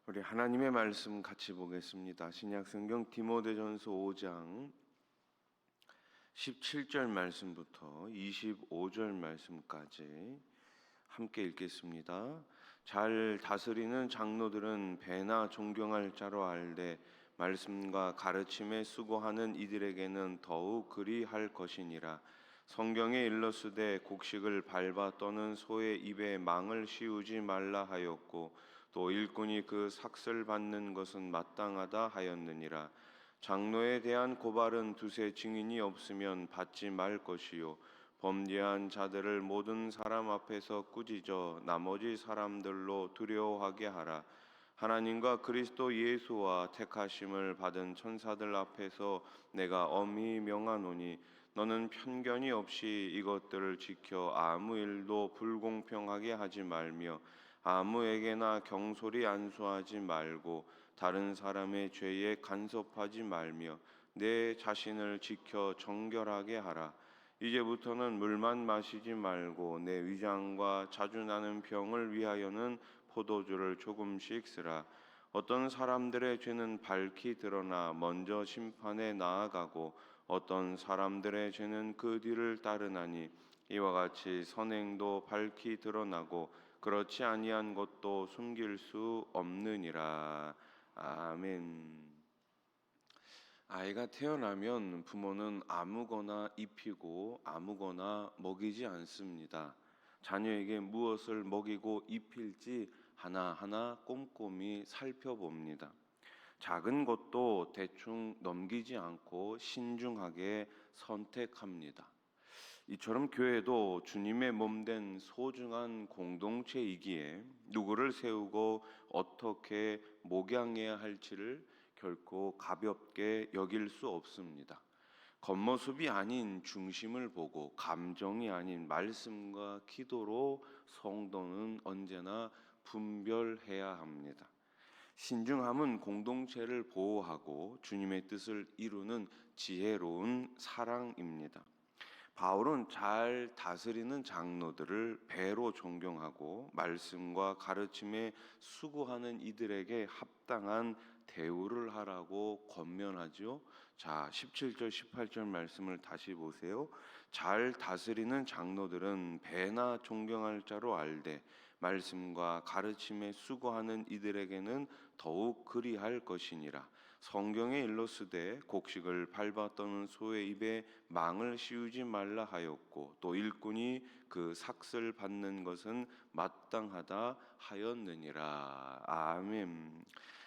우리 하나님의 말씀 같이 보겠습니다. 신약성경 디모데전서 5장 17절 말씀부터 25절 말씀까지 함께 읽겠습니다. 잘 다스리는 장로들은 배나 존경할 자로 알되 말씀과 가르침에 수고하는 이들에게는 더욱 그리할 것이니라. 성경에 일렀으되 곡식을 밟아 떠는 소의 입에 망을 씌우지 말라 하였고 또 일꾼이 그 삭슬 받는 것은 마땅하다 하였느니라. 장로에 대한 고발은 두세 증인이 없으면 받지 말 것이요 범죄한 자들을 모든 사람 앞에서 꾸짖어 나머지 사람들로 두려워하게 하라. 하나님과 그리스도 예수와 택하심을 받은 천사들 앞에서 내가 엄히 명하노니 너는 편견이 없이 이것들을 지켜 아무 일도 불공평하게 하지 말며 아무에게나 경솔히 안수하지 말고 다른 사람의 죄에 간섭하지 말며 내 자신을 지켜 정결하게 하라. 이제부터는 물만 마시지 말고 내 위장과 자주 나는 병을 위하여는 포도주를 조금씩 쓰라. 어떤 사람들의 죄는 밝히 드러나 먼저 심판에 나아가고 어떤 사람들의 죄는 그 뒤를 따르나니 이와 같이 선행도 밝히 드러나고 그렇지 아니한 것도 숨길 수 없느니라. 아멘. 아이가 태어나면 부모는 아무거나 입히고 아무거나 먹이지 않습니다. 자녀에게 무엇을 먹이고 입힐지 하나하나 꼼꼼히 살펴봅니다. 작은 것도 대충 넘기지 않고 신중하게 선택합니다. 이처럼 교회도 주님의 몸된 소중한 공동체이기에 누구를 세우고 어떻게 목양해야 할지를 결코 가볍게 여길 수 없습니다. 겉모습이 아닌 중심을 보고 감정이 아닌 말씀과 기도로 성도는 언제나 분별해야 합니다. 신중함은 공동체를 보호하고 주님의 뜻을 이루는 지혜로운 사랑입니다. 바울은 잘 다스리는 장로들을 배로 존경하고 말씀과 가르침에 수고하는 이들에게 합당한 대우를 하라고 권면하죠. 자, 17절 18절 말씀을 다시 보세요. 잘 다스리는 장로들은 배나 존경할 자로 알되 말씀과 가르침에 수고하는 이들에게는 더욱 그리할 것이니라. 성경에 일렀으되 곡식을 밟아 떠는 소의 입에 망을 씌우지 말라 하였고 또 일꾼이 그 삭슬 받는 것은 마땅하다 하였느니라. 아멘.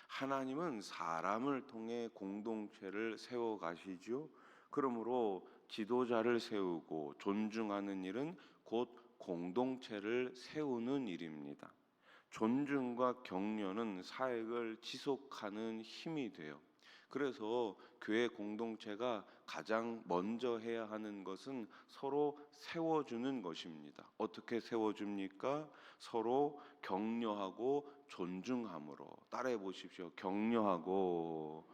하나님은 사람을 통해 공동체를 세워 가시죠. 그러므로 지도자를 세우고 존중하는 일은 곧 공동체를 세우는 일입니다. 존중과 격려는 사역을 지속하는 힘이 돼요. 그래서 교회 공동체가 가장 먼저 해야 하는 것은 서로 세워주는 것입니다. 어떻게 세워줍니까? 서로 격려하고 존중함으로. 따라해 보십시오. 격려하고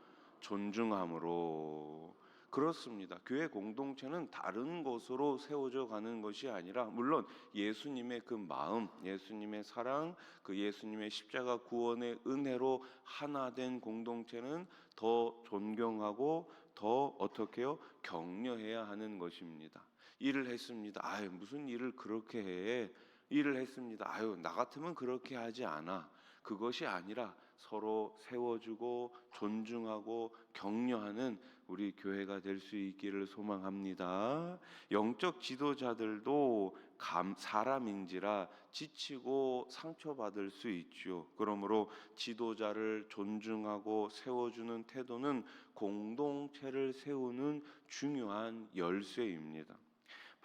존중함으로. 그렇습니다. 교회 공동체는 다른 것으로 세워져 가는 것이 아니라 물론 예수님의 그 마음, 예수님의 사랑, 그 예수님의 십자가 구원의 은혜로 하나 된 공동체는 더 존경하고 더 어떻게 해요? 격려해야 하는 것입니다. 일을 했습니다. 아유, 무슨 일을 그렇게 해? 일을 했습니다. 아유, 나 같으면 그렇게 하지 않아. 그것이 아니라 서로 세워주고 존중하고 격려하는 우리 교회가 될 수 있기를 소망합니다. 영적 지도자들도 사람인지라 지치고 상처받을 수 있죠. 그러므로 지도자를 존중하고 세워주는 태도는 공동체를 세우는 중요한 열쇠입니다.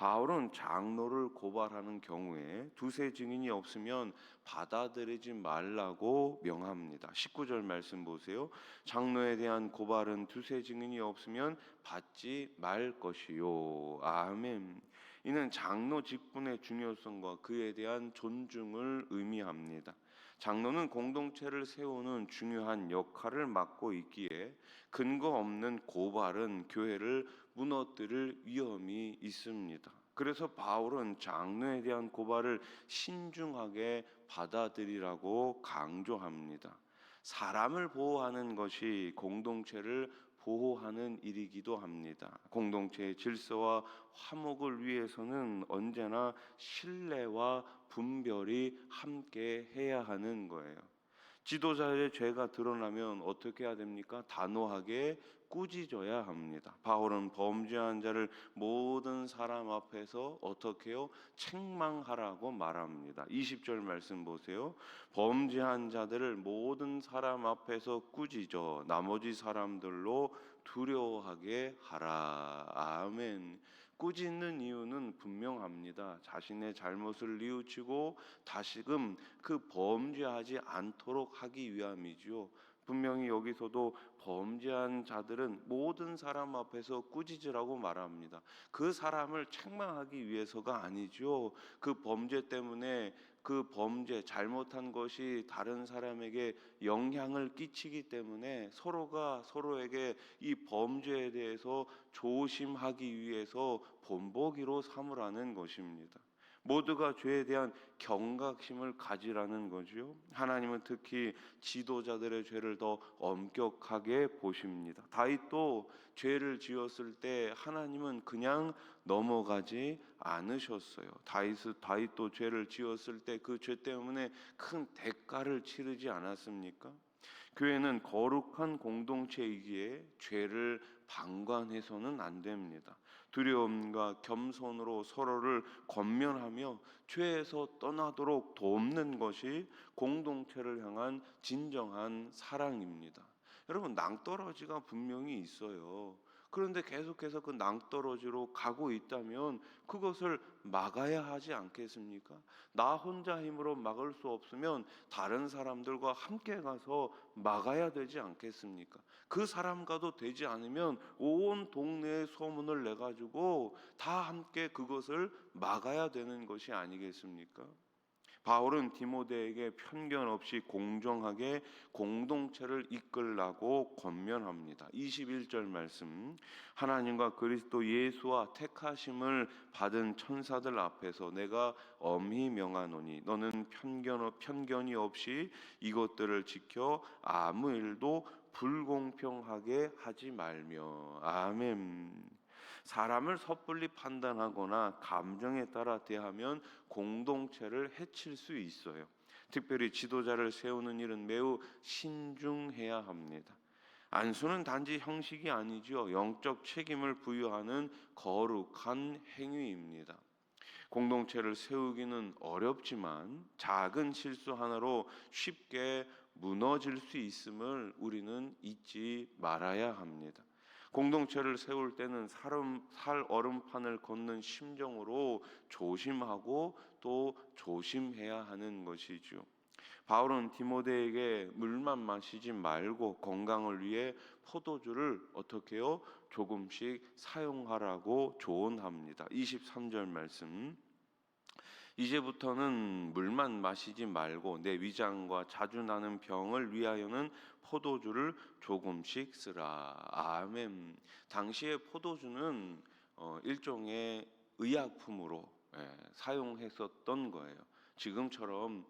바울은 장로를 고발하는 경우에 두세 증인이 없으면 받아들이지 말라고 명합니다. 19절 말씀 보세요. 장로에 대한 고발은 두세 증인이 없으면 받지 말 것이요. 아멘. 이는 장로 직분의 중요성과 그에 대한 존중을 의미합니다. 장로는 공동체를 세우는 중요한 역할을 맡고 있기에 근거 없는 고발은 교회를 무너뜨릴 위험이 있습니다. 그래서 바울은 장로에 대한 고발을 신중하게 받아들이라고 강조합니다. 사람을 보호하는 것이 공동체를 보호하는 일이기도 합니다. 공동체의 질서와 화목을 위해서는 언제나 신뢰와 분별이 함께 해야 하는 거예요. 지도자의 죄가 드러나면 어떻게 해야 됩니까? 단호하게 꾸짖어야 합니다. 바울은 범죄한 자를 모든 사람 앞에서 어떻게 해요? 책망하라고 말합니다. 20절 말씀 보세요. 범죄한 자들을 모든 사람 앞에서 꾸짖어 나머지 사람들로 두려워하게 하라. 아멘. 꾸짖는 이유는 분명합니다. 자신의 잘못을 뉘우치고 다시금 그 범죄하지 않도록 하기 위함이죠. 분명히 여기서도 범죄한 자들은 모든 사람 앞에서 꾸짖으라고 말합니다. 그 사람을 책망하기 위해서가 아니죠. 그 범죄 때문에 그 범죄 잘못한 것이 다른 사람에게 영향을 끼치기 때문에 서로가 서로에게 이 범죄에 대해서 조심하기 위해서 본보기로 삼으라는 것입니다. 모두가 죄에 대한 경각심을 가지라는 거죠. 하나님은 특히 지도자들의 죄를 더 엄격하게 보십니다. 다윗도 죄를 지었을 때 하나님은 그냥 넘어가지 않으셨어요. 다윗도 죄를 지었을 때 그 죄 때문에 큰 대가를 치르지 않았습니까? 교회는 거룩한 공동체이기에 죄를 방관해서는 안 됩니다. 두려움과 겸손으로 서로를 권면하며 죄에서 떠나도록 돕는 것이 공동체를 향한 진정한 사랑입니다. 여러분, 낭떠러지가 분명히 있어요. 그런데 계속해서 그 낭떠러지로 가고 있다면 그것을 막아야 하지 않겠습니까? 나 혼자 힘으로 막을 수 없으면 다른 사람들과 함께 가서 막아야 되지 않겠습니까? 그 사람과도 되지 않으면 온 동네에 소문을 내가지고 다 함께 그것을 막아야 되는 것이 아니겠습니까? 바울은 디모데에게 편견 없이 공정하게 공동체를 이끌라고 권면합니다. 21절 말씀. 하나님과 그리스도 예수와 택하심을 받은 천사들 앞에서 내가 엄히 명하노니 너는 편견이 없이 이것들을 지켜 아무 일도 불공평하게 하지 말며. 아멘. 사람을 섣불리 판단하거나 감정에 따라 대하면 공동체를 해칠 수 있어요. 특별히 지도자를 세우는 일은 매우 신중해야 합니다. 안수는 단지 형식이 아니죠. 영적 책임을 부여하는 거룩한 행위입니다. 공동체를 세우기는 어렵지만 작은 실수 하나로 쉽게 무너질 수 있음을 우리는 잊지 말아야 합니다. 공동체를 세울 때는 살 얼음판을 걷는 심정으로 조심하고 또 조심해야 하는 것이죠. 바울은 디모데에게 물만 마시지 말고 건강을 위해 포도주를 어떻게 해요? 조금씩 사용하라고 조언합니다. 23절 말씀. 이제부터는 물만 마시지 말고 내 위장과 자주 나는 병을 위하여는 포도주를 조금씩 쓰라. 아멘. 당시에 포도주는 일종의 의약품으로 사용했었던 거예요. 지금처럼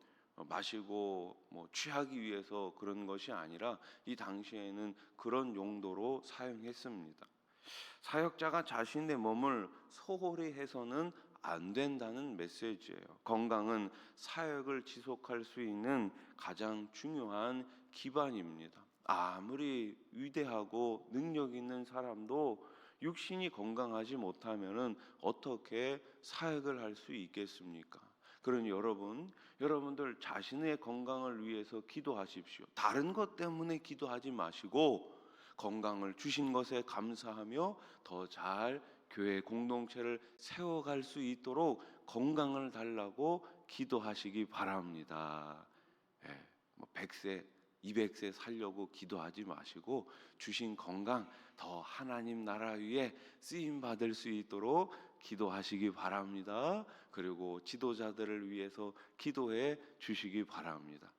마시고 취하기 위해서 그런 것이 아니라 이 당시에는 그런 용도로 사용했습니다. 사역자가 자신의 몸을 소홀히 해서는 안 된다는 메시지예요. 건강은 사역을 지속할 수 있는 가장 중요한 기반입니다. 아무리 위대하고 능력 있는 사람도 육신이 건강하지 못하면은 어떻게 사역을 할 수 있겠습니까? 그러니 여러분들 자신의 건강을 위해서 기도하십시오. 다른 것 때문에 기도하지 마시고 건강을 주신 것에 감사하며 더 잘 교회 공동체를 세워갈 수 있도록 건강을 달라고 기도하시기 바랍니다. 100세, 200세 살려고 기도하지 마시고 주신 건강 더 하나님 나라 위에 쓰임 받을 수 있도록 기도하시기 바랍니다. 그리고 지도자들을 위해서 기도해 주시기 바랍니다.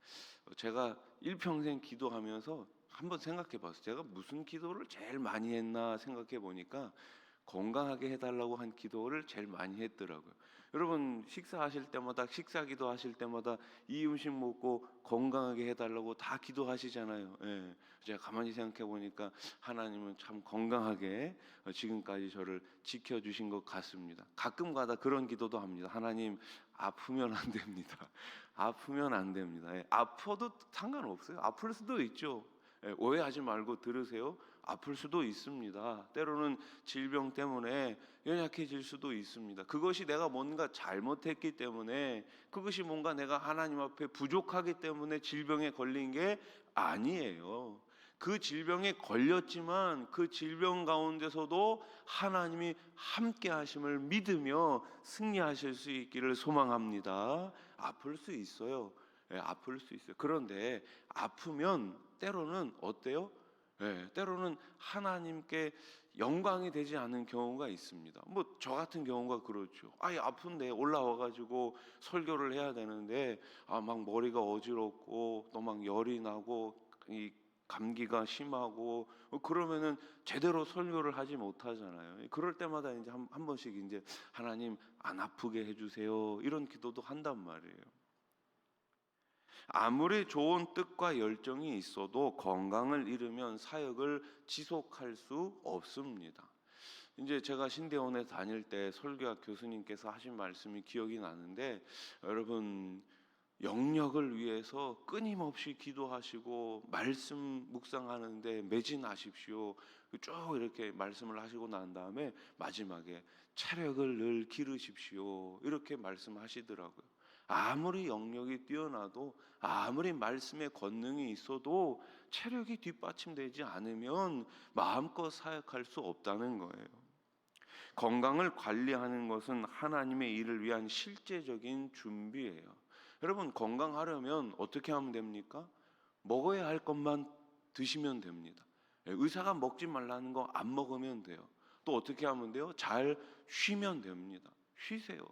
제가 일평생 기도하면서 한번 생각해 봤어요. 제가 무슨 기도를 제일 많이 했나 생각해 보니까 건강하게 해달라고 한 기도를 제일 많이 했더라고요. 여러분 식사하실 때마다 식사 기도하실 때마다 이 음식 먹고 건강하게 해달라고 다 기도하시잖아요. 예. 제가 가만히 생각해 보니까 하나님은 참 건강하게 지금까지 저를 지켜주신 것 같습니다. 가끔가다 그런 기도도 합니다. 하나님 아프면 안 됩니다. 아프면 안 됩니다. 예. 아파도 상관없어요. 아플 수도 있죠. 예. 오해하지 말고 들으세요. 아플 수도 있습니다. 때로는 질병 때문에 연약해질 수도 있습니다. 그것이 내가 뭔가 잘못했기 때문에, 그것이 뭔가 내가 하나님 앞에 부족하기 때문에 질병에 걸린 게 아니에요. 그 질병에 걸렸지만 그 질병 가운데서도 하나님이 함께 하심을 믿으며 승리하실 수 있기를 소망합니다. 아플 수 있어요. 예, 아플 수 있어요. 그런데 아프면 때로는 어때요? 예, 때로는 하나님께 영광이 되지 않은 경우가 있습니다. 뭐 저 같은 경우가 그렇죠. 아예 아픈데 올라와가지고 설교를 해야 되는데 막 머리가 어지럽고 또 막 열이 나고 이 감기가 심하고 그러면은 제대로 설교를 하지 못하잖아요. 그럴 때마다 이제 한 번씩 이제 하나님 안 아프게 해주세요 이런 기도도 한단 말이에요. 아무리 좋은 뜻과 열정이 있어도 건강을 잃으면 사역을 지속할 수 없습니다. 이제 제가 신대원에 다닐 때 설교학 교수님께서 하신 말씀이 기억이 나는데, 여러분 영역을 위해서 끊임없이 기도하시고 말씀 묵상하는데 매진하십시오. 쭉 이렇게 말씀을 하시고 난 다음에 마지막에 체력을 늘 기르십시오 이렇게 말씀하시더라고요. 아무리 영역이 뛰어나도 아무리 말씀의 권능이 있어도 체력이 뒷받침되지 않으면 마음껏 사역할 수 없다는 거예요. 건강을 관리하는 것은 하나님의 일을 위한 실제적인 준비예요. 여러분 건강하려면 어떻게 하면 됩니까? 먹어야 할 것만 드시면 됩니다. 의사가 먹지 말라는 거 안 먹으면 돼요. 또 어떻게 하면 돼요? 잘 쉬면 됩니다. 쉬세요.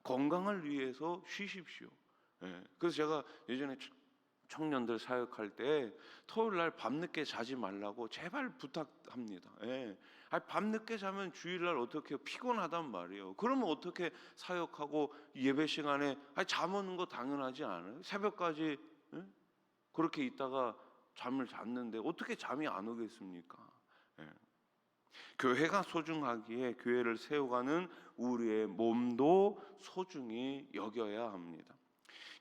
건강을 위해서 쉬십시오. 그래서 제가 예전에 청년들 사역할 때 토요일 날 밤늦게 자지 말라고 제발 부탁합니다. 밤늦게 자면 주일날 어떻게 피곤하단 말이에요. 그러면 어떻게 사역하고 예배 시간에 잠 오는 거 당연하지 않아요? 새벽까지 그렇게 있다가 잠을 잤는데 어떻게 잠이 안 오겠습니까? 교회가 소중하기에 교회를 세워가는 우리의 몸도 소중히 여겨야 합니다.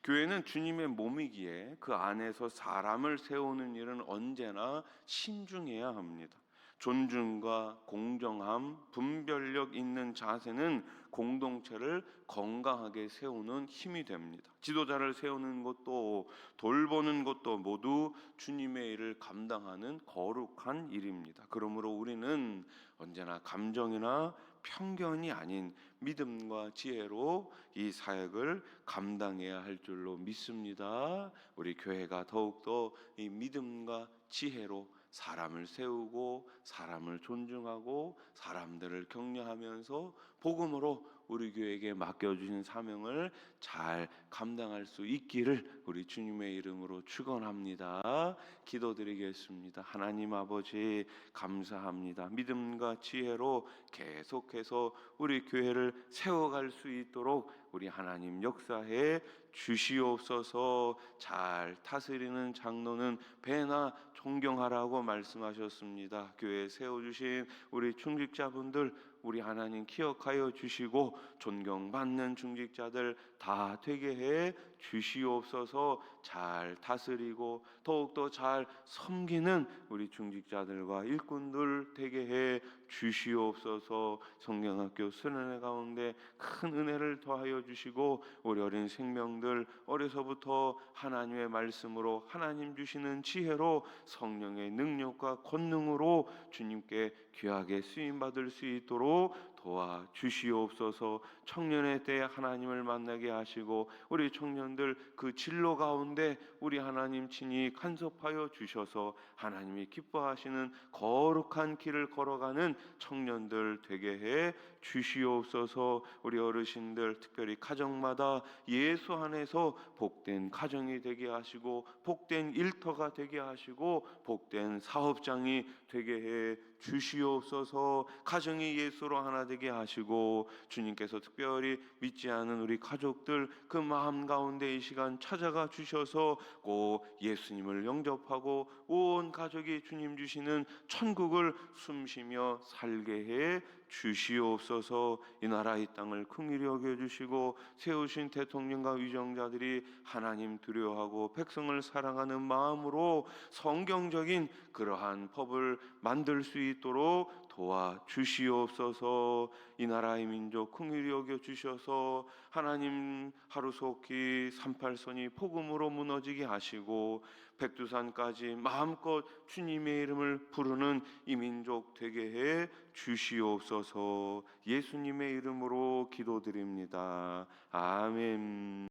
교회는 주님의 몸이기에 그 안에서 사람을 세우는 일은 언제나 신중해야 합니다. 존중과 공정함, 분별력 있는 자세는 공동체를 건강하게 세우는 힘이 됩니다. 지도자를 세우는 것도 돌보는 것도 모두 주님의 일을 감당하는 거룩한 일입니다. 그러므로 우리는 언제나 감정이나 편견이 아닌 믿음과 지혜로 이 사역을 감당해야 할 줄로 믿습니다. 우리 교회가 더욱더 이 믿음과 지혜로 사람을 세우고 사람을 존중하고 사람들을 격려하면서 복음으로 우리 교회에게 맡겨주신 사명을 잘 감당할 수 있기를 우리 주님의 이름으로 축원합니다. 기도드리겠습니다. 하나님 아버지 감사합니다. 믿음과 지혜로 계속해서 우리 교회를 세워갈 수 있도록 우리 하나님 역사해 주시옵소서. 잘 다스리는 장로는 배나 존경하라고 말씀하셨습니다. 교회에 세워주신 우리 중직자분들 우리 하나님 기억하여 주시고 존경받는 중직자들 다 되게 해 주시옵소서. 잘 다스리고 더욱더 잘 섬기는 우리 중직자들과 일꾼들 되게 해 주시옵소서. 성경학교 수련회 가운데 큰 은혜를 더하여 주시고 우리 어린 생명들 어려서부터 하나님의 말씀으로 하나님 주시는 지혜로 성령의 능력과 권능으로 주님께 귀하게 쓰임받을 수 있도록 도와주시옵소서. 청년의 때에 하나님을 만나게 하시고 우리 청년들 그 진로 가운데 우리 하나님 친히 간섭하여 주셔서 하나님이 기뻐하시는 거룩한 길을 걸어가는 청년들 되게 해 주시옵소서. 우리 어르신들 특별히 가정마다 예수 안에서 복된 가정이 되게 하시고 복된 일터가 되게 하시고 복된 사업장이 되게 해 주시옵소서. 가정이 예수로 하나 되게 하시고 주님께서 특별히 믿지 않은 우리 가족들 그 마음 가운데 이 시간 찾아가 주셔서 꼭 예수님을 영접하고 온 가족이 주님 주시는 천국을 숨쉬며 살게 해 주시옵소서. 이 나라 이 땅을 긍휼히 여겨 주시고 세우신 대통령과 위정자들이 하나님 두려워하고 백성을 사랑하는 마음으로 성경적인 그러한 법을 만들 수 있도록 도와 주시옵소서. 이 나라의 민족 긍휼히 여겨 주셔서 하나님 하루속히 38선이 복음으로 무너지게 하시고 백두산까지 마음껏 주님의 이름을 부르는 이 민족 되게 해 주시옵소서. 예수님의 이름으로 기도드립니다. 아멘.